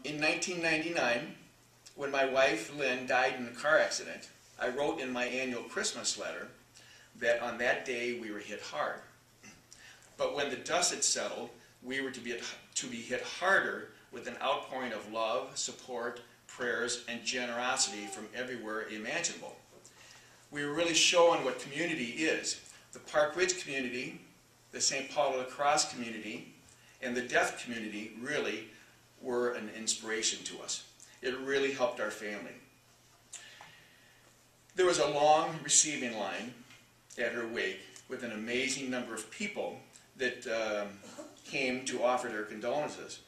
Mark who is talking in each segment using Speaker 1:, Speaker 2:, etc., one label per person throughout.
Speaker 1: In 1999, when my wife Lynn died in a car accident, I wrote in my annual Christmas letter that on that day we were hit hard. But when the dust had settled, we were to be hit harder with an outpouring of love, support, prayers, and generosity from everywhere imaginable. We were really showing what community is. The Park Ridge community, the St. Paul de la Crosse community, and the deaf community really were an inspiration to us. It really helped our family. There was a long receiving line at her wake with an amazing number of people that came to offer their condolences.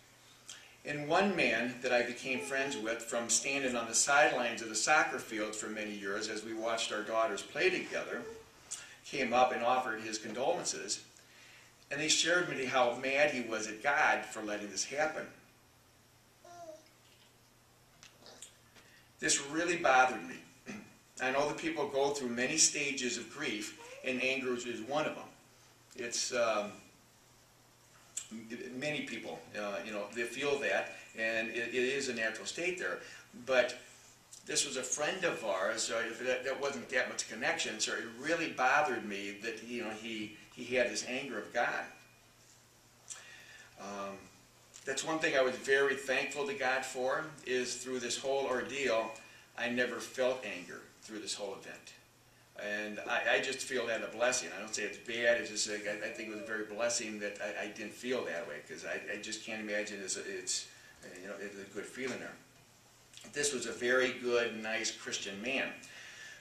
Speaker 1: And one man that I became friends with from standing on the sidelines of the soccer field for many years as we watched our daughters play together, came up and offered his condolences. And he shared with me how mad he was at God for letting this happen. This really bothered me. I know that people go through many stages of grief, and anger is one of them. It's many people, they feel that, and it is a natural state there. But this was a friend of ours, so that wasn't that much connection. So it really bothered me that he had this anger of God. That's one thing I was very thankful to God for, is through this whole ordeal, I never felt anger through this whole event. And I just feel that a blessing. I don't say it's bad, it's just like, I think it was a very blessing that I didn't feel that way, because I just can't imagine it's a good feeling there. This was a very good, nice Christian man.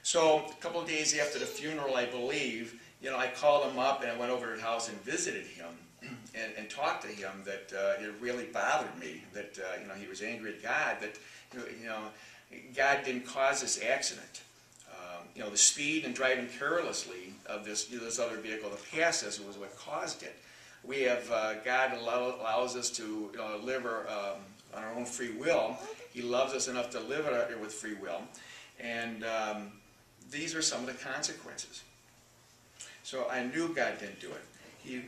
Speaker 1: So a couple of days after the funeral, I believe, I called him up and I went over to his house and visited him and talked to him that it really bothered me that he was angry at God, that God didn't cause this accident. The speed and driving carelessly of this other vehicle that passed us was what caused it. We have, God allows us to live on our own free will. He loves us enough to live with free will. And these are some of the consequences. So I knew God didn't do it.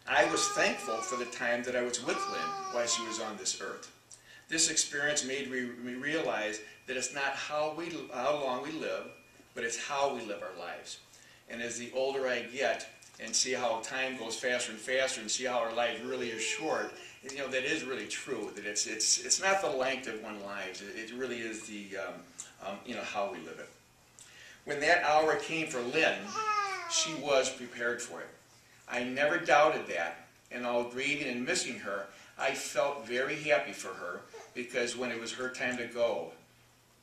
Speaker 1: I was thankful for the time that I was with Lynn while she was on this earth. This experience made me realize that it's not how long we live, but it's how we live our lives. And as the older I get and see how time goes faster and faster and see how our life really is short, that is really true. That it's not the length of one's lives. It really is the how we live it. When that hour came for Lynn, she was prepared for it. I never doubted that, and all grieving and missing her, I felt very happy for her, because when it was her time to go,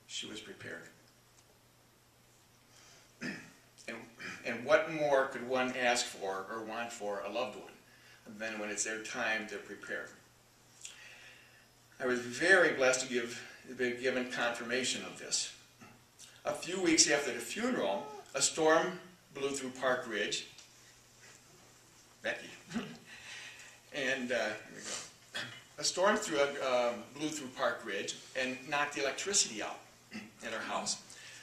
Speaker 1: she was prepared. And what more could one ask for or want for a loved one than when it's their time to prepare? I was very blessed to be given confirmation of this. A few weeks after the funeral, a storm blew through Park Ridge. Becky. And here we go. A storm blew through Park Ridge and knocked the electricity out at our house.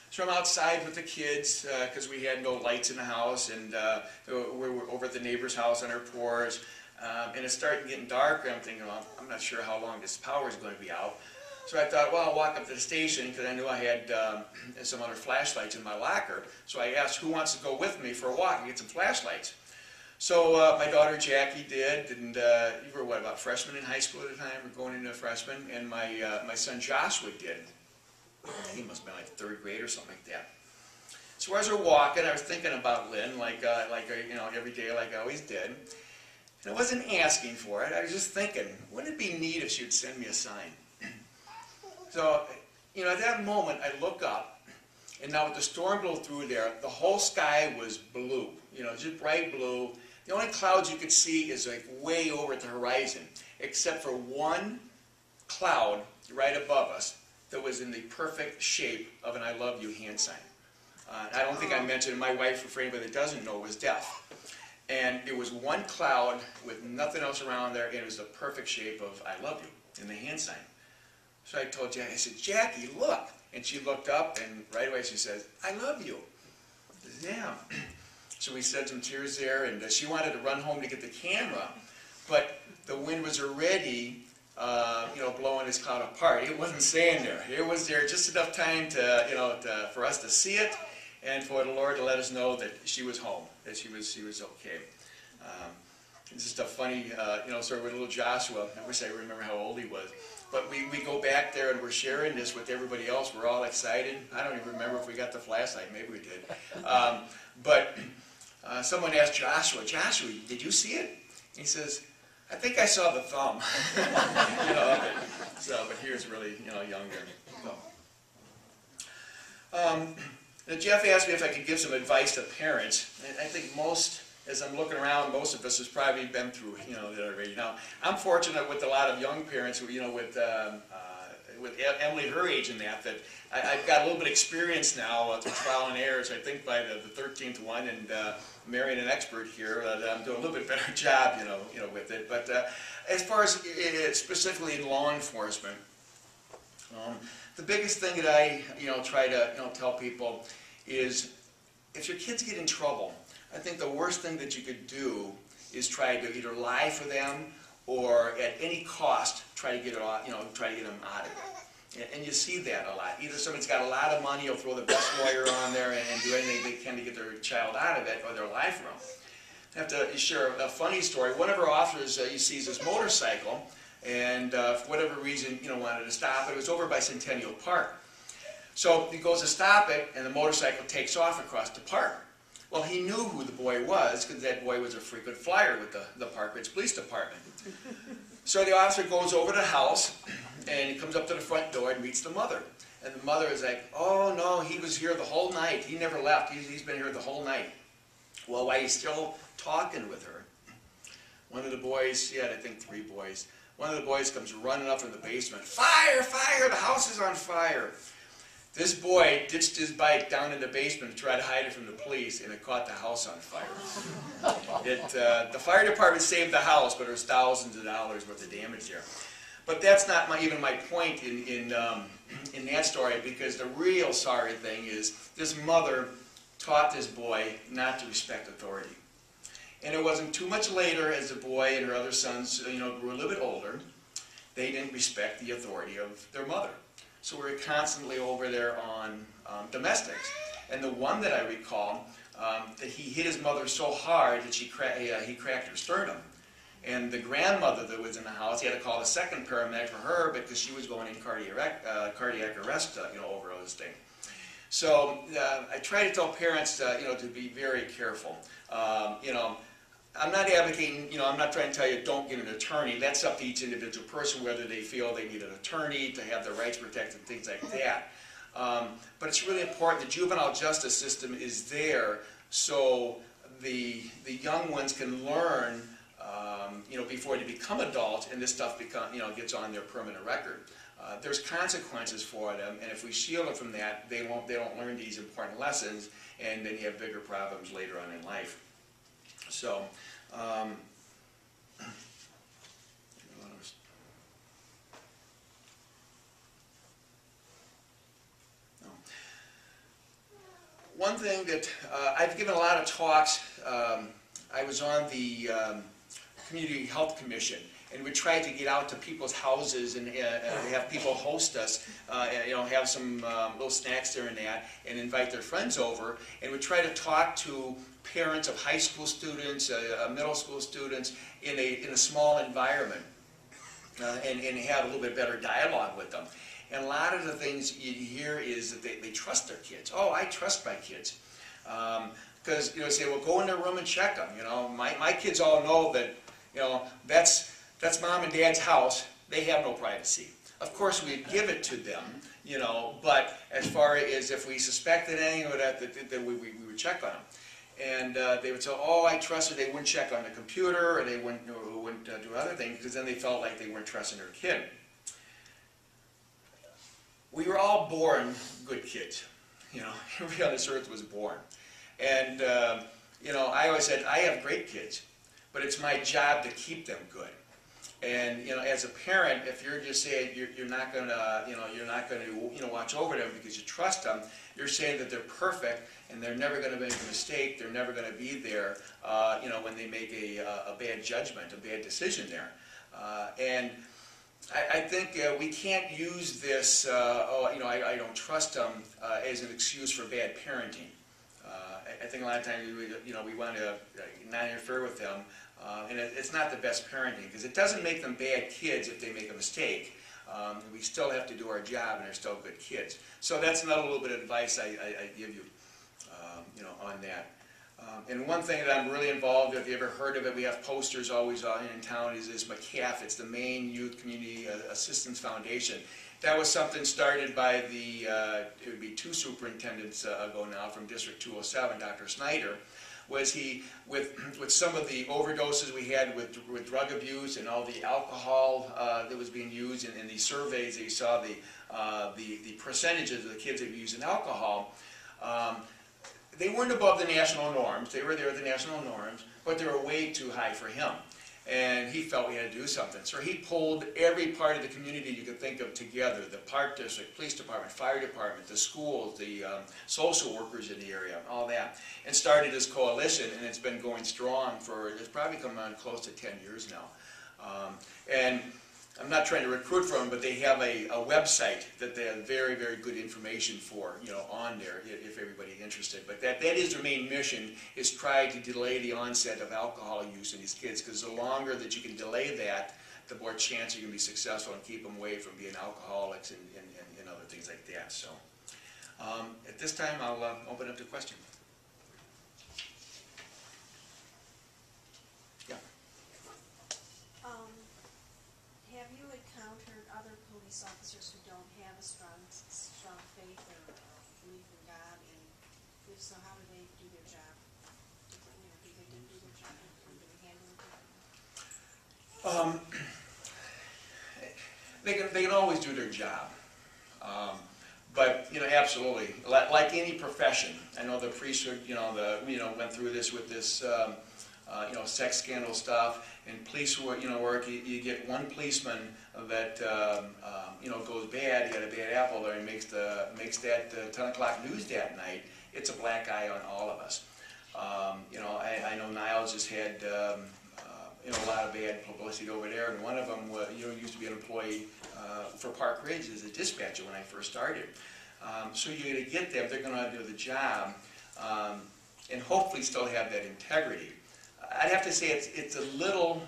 Speaker 1: So I'm outside with the kids because we had no lights in the house, and we were over at the neighbor's house on our porch. And it started getting dark, and I'm thinking, well, I'm not sure how long this power is going to be out. So I thought, well, I'll walk up to the station because I knew I had some other flashlights in my locker. So I asked who wants to go with me for a walk and get some flashlights. So my daughter Jackie did, and you were what, about freshman in high school at the time, or going into a freshman, and my son Joshua did. He must have been like third grade or something like that. So as we're walking, I was thinking about Lynn, like every day, like I always did. And I wasn't asking for it. I was just thinking, wouldn't it be neat if she would send me a sign? So, at that moment, I look up, and now with the storm blowing through there, the whole sky was blue. Just bright blue. The only clouds you could see is like way over at the horizon, except for one cloud right above us that was in the perfect shape of an I love you hand sign. I don't think I mentioned, my wife, for anybody that doesn't know, was deaf. And it was one cloud with nothing else around there, and it was the perfect shape of I love you in the hand sign. So I told Jackie, I said, Jackie, look. And she looked up, and right away she says, I love you. I said, yeah. So we said some tears there, and she wanted to run home to get the camera. but the wind was already blowing this cloud apart. It wasn't staying there. It was there just enough time to, for us to see it, and for the Lord to let us know that she was home, that she was okay. It's just a funny, sort of with little Joshua. I wish I remember how old he was. But we go back there and we're sharing this with everybody else. We're all excited. I don't even remember if we got the flashlight. Maybe we did. But someone asked Joshua, did you see it? He says, I think I saw the thumb. But here's really, younger. Now Jeff asked me if I could give some advice to parents. And I think as I'm looking around, most of us has probably been through, that already. Now, I'm fortunate with a lot of young parents who, with Emily, her age and that I've got a little bit of experience now through trial and error. So I think by the 13th one, and marrying an expert here, I'm doing a little bit better job, with it. But as far as specifically in law enforcement, the biggest thing that I, try to, tell people is if your kids get in trouble, I think the worst thing that you could do is try to either lie for them or at any cost try to get it off, try to get them out of it. And you see that a lot. Either somebody's got a lot of money, will throw the best lawyer on there and do anything they can to get their child out of it or their life from. I have to share a funny story. One of our officers, he sees this motorcycle, and for whatever reason, wanted to stop it. It was over by Centennial Park. So he goes to stop it, and the motorcycle takes off across the park. Well, he knew who the boy was, because that boy was a frequent flyer with the Park Ridge Police Department. So the officer goes over to the house, and he comes up to the front door and meets the mother. And the mother is like, oh no, he was here the whole night. He never left. He's been here the whole night. Well, while he's still talking with her, one of the boys, he had I think 3 boys, one of the boys comes running up from the basement. Fire, fire, the house is on fire. This boy ditched his bike down in the basement to try to hide it from the police, and it caught the house on fire. The fire department saved the house, but there's thousands of dollars worth of damage there. But that's not even my point in that story, because the real sorry thing is this mother taught this boy not to respect authority. And it wasn't too much later, as the boy and her other sons grew a little bit older, they didn't respect the authority of their mother. So we were constantly over there on domestics. And the one that I recall, that he hit his mother so hard that he cracked her sternum. And the grandmother that was in the house, he had to call the second paramedic for her because she was going in cardiac arrest over this thing. So I try to tell parents to be very careful. I'm not advocating, I'm not trying to tell you don't get an attorney. That's up to each individual person whether they feel they need an attorney to have their rights protected, things like that. But it's really important the juvenile justice system is there so the young ones can learn, before they become adults and this stuff gets on their permanent record. There's consequences for them, and if we shield them from that, they don't learn these important lessons, and then you have bigger problems later on in life. So, one thing that I've given a lot of talks. I was on the Community Health Commission, and we tried to get out to people's houses and have people host us, have some little snacks there and that, and invite their friends over, and we try to talk to parents of high school students, middle school students in a small environment, and have a little bit better dialogue with them. And a lot of the things you hear is that they trust their kids. Oh, I trust my kids. Because, say, well, go in their room and check them. My kids all know that, that's mom and dad's house. They have no privacy. Of course, we'd give it to them, but as far as if we suspected anything of that, then we would check on them. And they would say, oh, I trusted. They wouldn't check on the computer, or they wouldn't do other things, because then they felt like they weren't trusting their kid. We were all born good kids. Everybody on this earth was born. And, I always said, I have great kids, but it's my job to keep them good. And as a parent, if you're just saying you're not going to, you're not going to, watch over them because you trust them, you're saying that they're perfect and they're never going to make a mistake. They're never going to be there, when they make a bad judgment, a bad decision there. And I think we can't use this, I don't trust them, as an excuse for bad parenting. I think a lot of times we want to not interfere with them. And it's not the best parenting, because it doesn't make them bad kids if they make a mistake. We still have to do our job, and they're still good kids. So that's another little bit of advice I give you, on that. And one thing that I'm really involved with, if you ever heard of it, we have posters always in town, is McCAF. It's the Maine Youth Community Assistance Foundation. That was something started by it would be 2 superintendents ago now, from District 207, Dr. Snyder. Was he, with some of the overdoses we had with drug abuse and all the alcohol that was being used in these surveys, you saw the percentages of the kids that were using alcohol. They weren't above the national norms. They were there at the national norms, but they were way too high for him. And he felt we had to do something. So he pulled every part of the community you could think of together: the park district, police department, fire department, the schools, the social workers in the area, all that, and started this coalition, and it's been going strong it's probably come on close to 10 years now. And I'm not trying to recruit for them, but they have a website that they have very, very good information for, on there, if everybody's interested. But that is their main mission, is try to delay the onset of alcohol use in these kids, because the longer that you can delay that, the more chance you can be successful and keep them away from being alcoholics and other things like that. So at this time, I'll open up to questions.
Speaker 2: Have you encountered other police officers who don't have a strong faith or belief in God? And if so, how do they do their job? Do they do their job? Or do they handle it?
Speaker 1: They can always do their job. But absolutely, like any profession. I know the priesthood, went through this with this, sex scandal stuff. And police work, you get one policeman that goes bad. You got a bad apple there, and makes that 10 o'clock news that night. It's a black eye on all of us. I know Niles has had a lot of bad publicity over there, and one of them used to be an employee for Park Ridge as a dispatcher when I first started. So you're going to get them; they're going to do the job, and hopefully still have that integrity. I'd have to say it's a little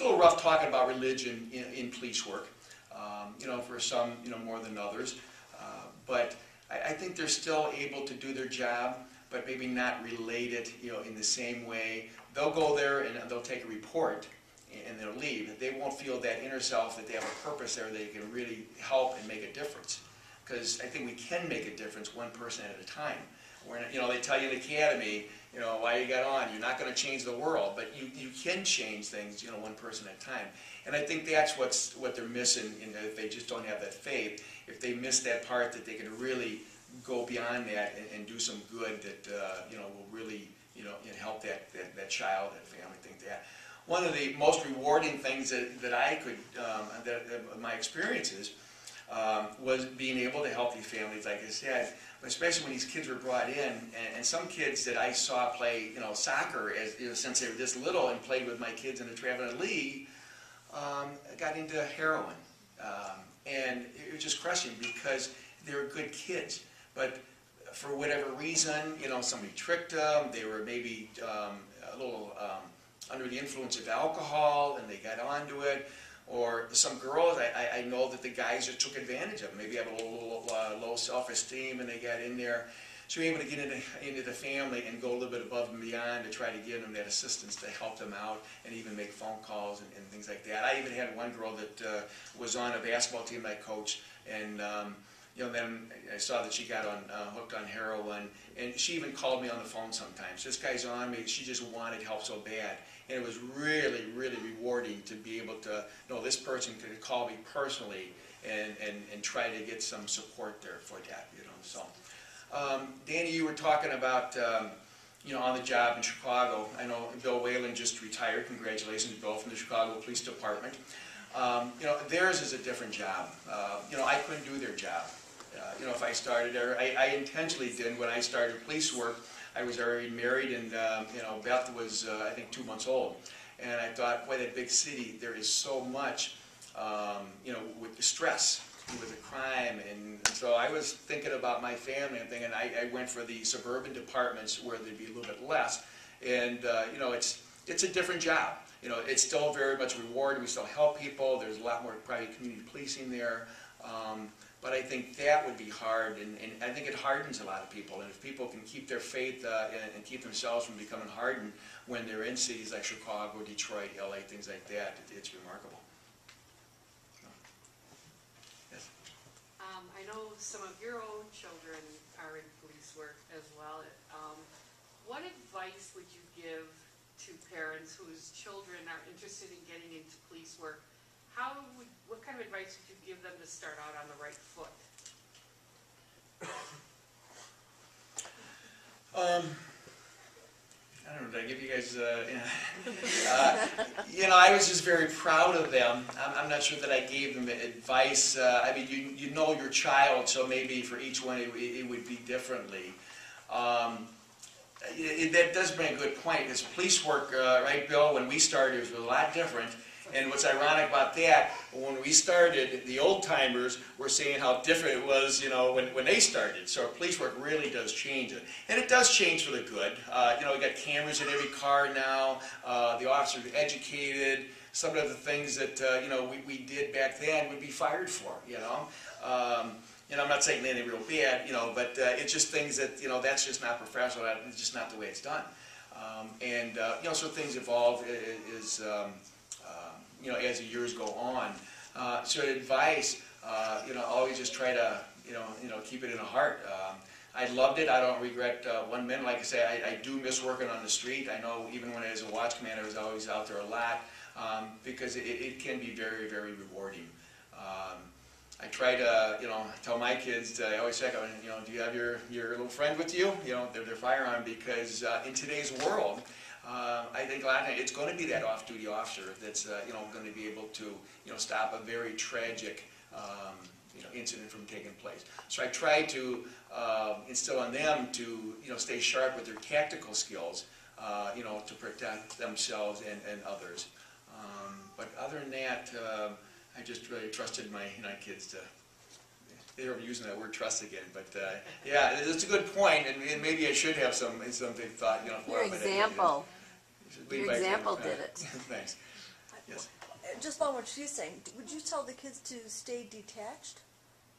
Speaker 1: rough talking about religion in police work. For some more than others, but I think they're still able to do their job, but maybe not relate it in the same way. They'll go there and they'll take a report and they'll leave. They won't feel that inner self that they have a purpose there. They can really help and make a difference, because I think we can make a difference one person at a time. They tell you in the academy, why you got on. You're not going to change the world, but you can change things, one person at a time. And I think that's what they're missing, if they just don't have that faith. If they miss that part, that they can really go beyond that and do some good that will really help that child, that family. I think that one of the most rewarding things that I could my experiences was being able to help these families, like I said. Especially when these kids were brought in, and some kids that I saw play, soccer since they were this little, and played with my kids in the traveling league, got into heroin, and it was just crushing because they were good kids, but for whatever reason, somebody tricked them. They were maybe a little under the influence of alcohol, and they got onto it. Or some girls, I know that the guys just took advantage of them. Maybe have a little low self-esteem, and they got in there. So you're able to get into the family and go a little bit above and beyond to try to give them that assistance to help them out, and even make phone calls and things like that. I even had one girl that was on a basketball team I coached, and then I saw that she got hooked on heroin, and she even called me on the phone sometimes. This guy's on me. She just wanted help so bad. And it was really, really rewarding to be able to know this person could call me personally and try to get some support there for that, So, Danny, you were talking about you know, on the job in Chicago. I know Bill Whalen just retired. Congratulations, Bill, from the Chicago Police Department. You know, theirs is a different job. You know, I couldn't do their job. You know, if I started there, I intentionally didn't. When I started police work, I was already married, and you know, Beth was I think 2 months old, and I thought, boy, that big city, there is so much, you know, with the stress, with the crime, and so I was thinking about my family. I'm thinking I went for the suburban departments where there'd be a little bit less, and you know, it's a different job. You know, it's still very much rewarding. We still help people. There's a lot more private community policing there. But I think that would be hard, and I think it hardens a lot of people. And if people can keep their faith and keep themselves from becoming hardened when they're in cities like Chicago, Detroit, LA, things like that, it's remarkable. Yes?
Speaker 3: I know some of your own children are in police work as well. What advice would you give to parents whose children are interested in getting into police work? What kind of advice would you give them to start out on the right foot?
Speaker 1: I don't know, did I give you guys, you know, I was just very proud of them. I'm not sure that I gave them advice. I mean, you know your child, so maybe for each one it would be differently. That does bring a good point, because police work, right, Bill, when we started, it was a lot different. And what's ironic about that, when we started, the old-timers were saying how different it was, you know, when they started. So police work really does change it. And it does change for the good. You know, we got cameras in every car now. The officers are educated. Some of the things that, you know, we did back then would be fired for, you know. You know, I'm not saying anything real bad, you know, but it's just things that, you know, that's just not professional. It's just not the way it's done. You know, so things evolve you know, as the years go on. So advice, you know, always just try to, you know, keep it in the heart. I loved it. I don't regret 1 minute. Like I say, I do miss working on the street. I know even when I was a watch commander, I was always out there a lot, because it can be very, very rewarding. I try to, you know, tell my kids, I always check, you know, do you have your little friend with you? You know, their firearm, because in today's world, I think a lot of times it's going to be that off-duty officer that's, you know, going to be able to, you know, stop a very tragic, you know, incident from taking place. So I try to instill on them to, you know, stay sharp with their tactical skills, you know, to protect themselves and others. But other than that, I just really trusted my kids to. They're using that word "trust" again, but yeah, it's a good point, and maybe I should have something thought, you know.
Speaker 4: Your example. Your example did it.
Speaker 1: Thanks. Yes.
Speaker 5: Just on what she's saying, would you tell the kids to stay detached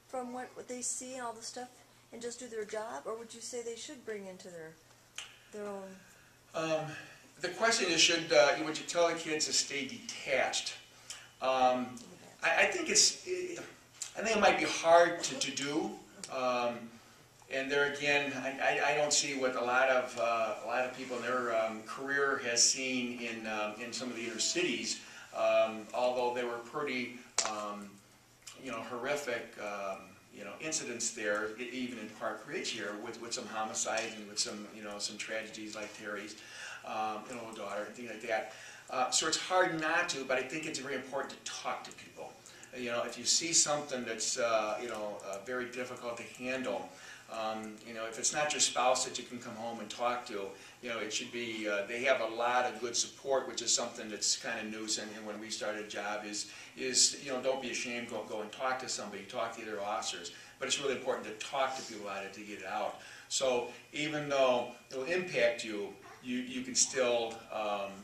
Speaker 5: from what they see and all the stuff, and just do their job, or would you say they should bring into their own?
Speaker 1: The question is, would you tell the kids to stay detached? I think I think it might be hard to do, and there again, I don't see what a lot of people in their career has seen in some of the inner cities, although they were pretty, you know, horrific, you know, incidents there, even in Park Ridge here, with some homicides and with some, you know, some tragedies like Terry's, you know, daughter and things like that. So it's hard not to, but I think it's very important to talk to people. You know, if you see something that's, you know, very difficult to handle, you know, if it's not your spouse that you can come home and talk to, you know, it should be, they have a lot of good support, which is something that's kind of new. And when we started a job is, you know, don't be ashamed, go and talk to somebody, talk to other officers. But it's really important to talk to people about it, to get it out. So even though it'll impact you, you can still,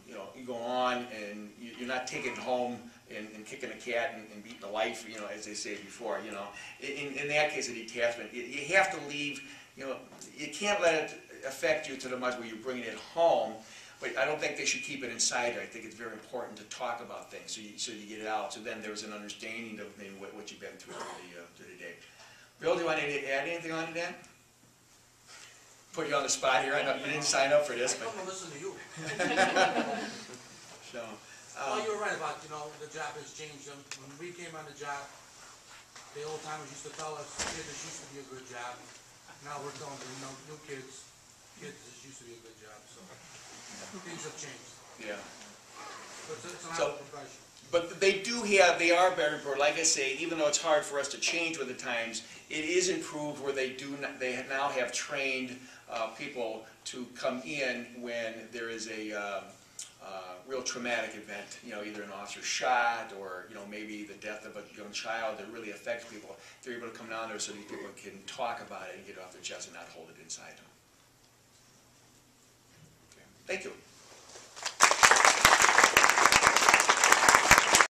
Speaker 1: you know, you go on and you're not taking it home and kicking a cat and beating a wife, you know, as they say before, you know. In that case of detachment, you have to leave, you know, you can't let it affect you to the much where you're bringing it home, but I don't think they should keep it inside. I think it's very important to talk about things so you get it out, so then there's an understanding of maybe what you've been through through the day. Bill, do you want to add anything on to that? Put you on the spot here. I know you didn't sign up for this, but.
Speaker 6: I come to listen to you.
Speaker 1: So.
Speaker 6: Well, you were right about, you know, the job has changed. When we came on the job, the old timers used to tell us, "Kid, this used to be a good job." Now we're telling the new kids, kids, this used to be a good job, so things have changed.
Speaker 1: Yeah.
Speaker 6: But it's an
Speaker 1: So-
Speaker 6: honorable profession.
Speaker 1: But they are better prepared. Like I say, even though it's hard for us to change with the times, it is improved where they now have trained people to come in when there is a real traumatic event, either an officer shot or, maybe the death of a young child that really affects people. They're able to come down there so these people can talk about it and get it off their chest and not hold it inside them. Okay. Thank you.